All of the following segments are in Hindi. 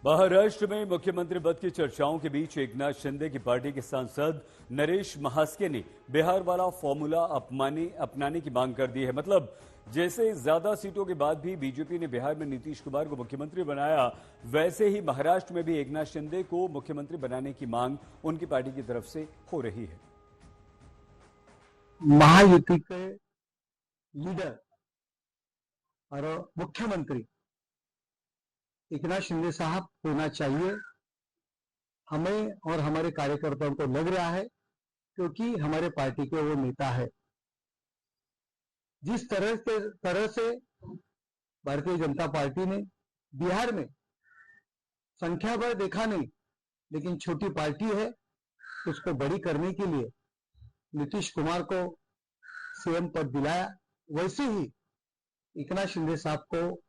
महाराष्ट्र में मुख्यमंत्री पद की चर्चाओं के बीच एकनाथ शिंदे की पार्टी के सांसद नरेश महास्के ने बिहार वाला फॉर्मूला अपनाने की मांग कर दी है। मतलब जैसे ज्यादा सीटों के बाद भी बीजेपी ने बिहार में नीतीश कुमार को मुख्यमंत्री बनाया, वैसे ही महाराष्ट्र में भी एकनाथ शिंदे को मुख्यमंत्री बनाने की मांग उनकी पार्टी की तरफ से हो रही है। महायुति के लीडर और मुख्यमंत्री एकनाथ शिंदे साहब होना चाहिए। हमें और हमारे कार्यकर्ताओं को लग रहा है, क्योंकि हमारे पार्टी के वो नेता है। जिस तरह से भारतीय जनता पार्टी ने बिहार में संख्या पर देखा नहीं, लेकिन छोटी पार्टी है, उसको बड़ी करने के लिए नीतीश कुमार को सीएम पद दिलाया, वैसे ही एकनाथ शिंदे साहब को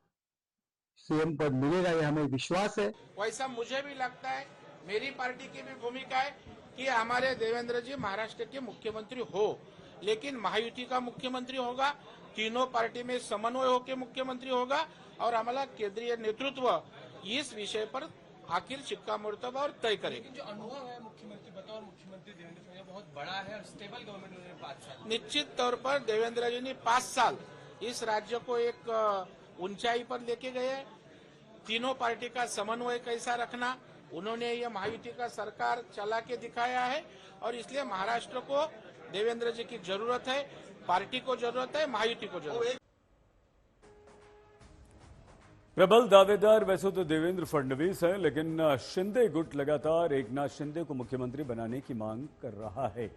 सीएम पद मिलेगा, यह हमें विश्वास है। वैसा मुझे भी लगता है, मेरी पार्टी की भी भूमिका है कि हमारे देवेंद्र जी महाराष्ट्र के मुख्यमंत्री हो, लेकिन महायुति का मुख्यमंत्री होगा, तीनों पार्टी में समन्वय होकर मुख्यमंत्री होगा और हमारा केंद्रीय नेतृत्व इस विषय पर आखिर शिक्कामोर्तब और तय करेगी। जो अनुभव है मुख्यमंत्री बतौर मुख्यमंत्री देवेंद्र फडणवीस बहुत बड़ा है और स्टेबल गवर्नमेंट उन्होंने 5 साल। निश्चित तौर पर देवेंद्र जी ने 5 साल इस राज्य को एक ऊंचाई पर लेके गए। तीनों पार्टी का समन्वय कैसा रखना, उन्होंने ये महायुति का सरकार चला के दिखाया है और इसलिए महाराष्ट्र को देवेंद्र जी की जरूरत है, पार्टी को जरूरत है, महायुति को जरूरत है। प्रबल दावेदार वैसे तो देवेंद्र फडणवीस हैं, लेकिन शिंदे गुट लगातार एकनाथ शिंदे को मुख्यमंत्री बनाने की मांग कर रहा है।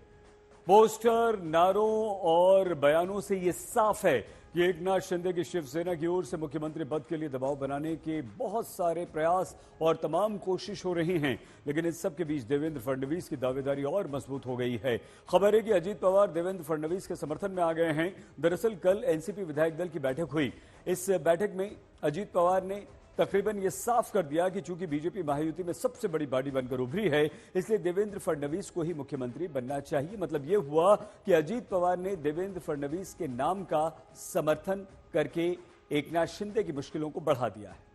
पोस्टर, नारों और बयानों से ये साफ है कि एकनाथ शिंदे की शिवसेना की ओर से मुख्यमंत्री पद के लिए दबाव बनाने के बहुत सारे प्रयास और तमाम कोशिश हो रही हैं, लेकिन इस सब के बीच देवेंद्र फडणवीस की दावेदारी और मजबूत हो गई है। खबर है कि अजीत पवार देवेंद्र फडणवीस के समर्थन में आ गए हैं। दरअसल कल एनसीपी विधायक दल की बैठक हुई। इस बैठक में अजीत पवार ने तकरीबन ये साफ कर दिया कि चूंकि बीजेपी महायुति में सबसे बड़ी पार्टी बनकर उभरी है, इसलिए देवेंद्र फडणवीस को ही मुख्यमंत्री बनना चाहिए। मतलब ये हुआ कि अजीत पवार ने देवेंद्र फडणवीस के नाम का समर्थन करके एकनाथ शिंदे की मुश्किलों को बढ़ा दिया है।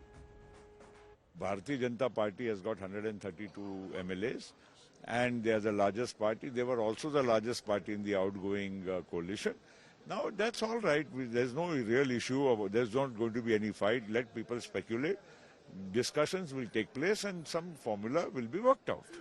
Bharatiya Janata Party has got 132 MLAs and they are the largest party. They were also the largest party in the outgoing coalition. Now that's all right. There's no real issue. There's not going to be any fight. Let people speculate. Discussions will take place and some formula will be worked out.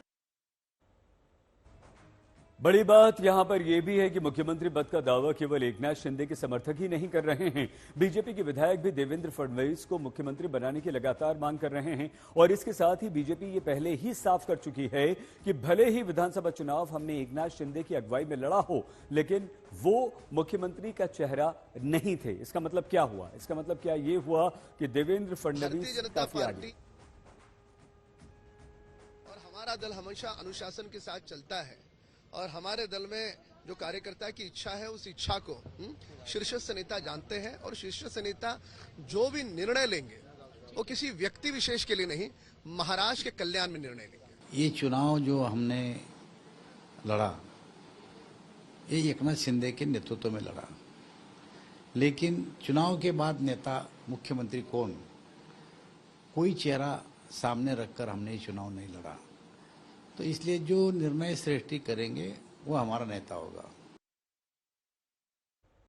बड़ी बात यहां पर यह भी है कि मुख्यमंत्री पद का दावा केवल एकनाथ शिंदे के समर्थक ही नहीं कर रहे हैं। बीजेपी के विधायक भी देवेंद्र फडणवीस को मुख्यमंत्री बनाने की लगातार मांग कर रहे हैं और इसके साथ ही बीजेपी ये पहले ही साफ कर चुकी है कि भले ही विधानसभा चुनाव हमने एकनाथ शिंदे की अगुवाई में लड़ा हो, लेकिन वो मुख्यमंत्री का चेहरा नहीं थे। इसका मतलब क्या हुआ? इसका मतलब क्या ये हुआ कि देवेंद्र फडणवीस काफी आगे। और हमारा दल हमेशा अनुशासन के साथ चलता है और हमारे दल में जो कार्यकर्ता की इच्छा है, उस इच्छा को शीर्षस्थ नेता जानते हैं और शीर्षस्थ नेता जो भी निर्णय लेंगे वो किसी व्यक्ति विशेष के लिए नहीं, महाराष्ट्र के कल्याण में निर्णय लेंगे। ये चुनाव जो हमने लड़ा, ये एकनाथ शिंदे के नेतृत्व में लड़ा, लेकिन चुनाव के बाद नेता मुख्यमंत्री कौन, कोई चेहरा सामने रखकर हमने ये चुनाव नहीं लड़ा। तो इसलिए जो निर्णय श्रेष्ठी करेंगे वो हमारा नेता होगा।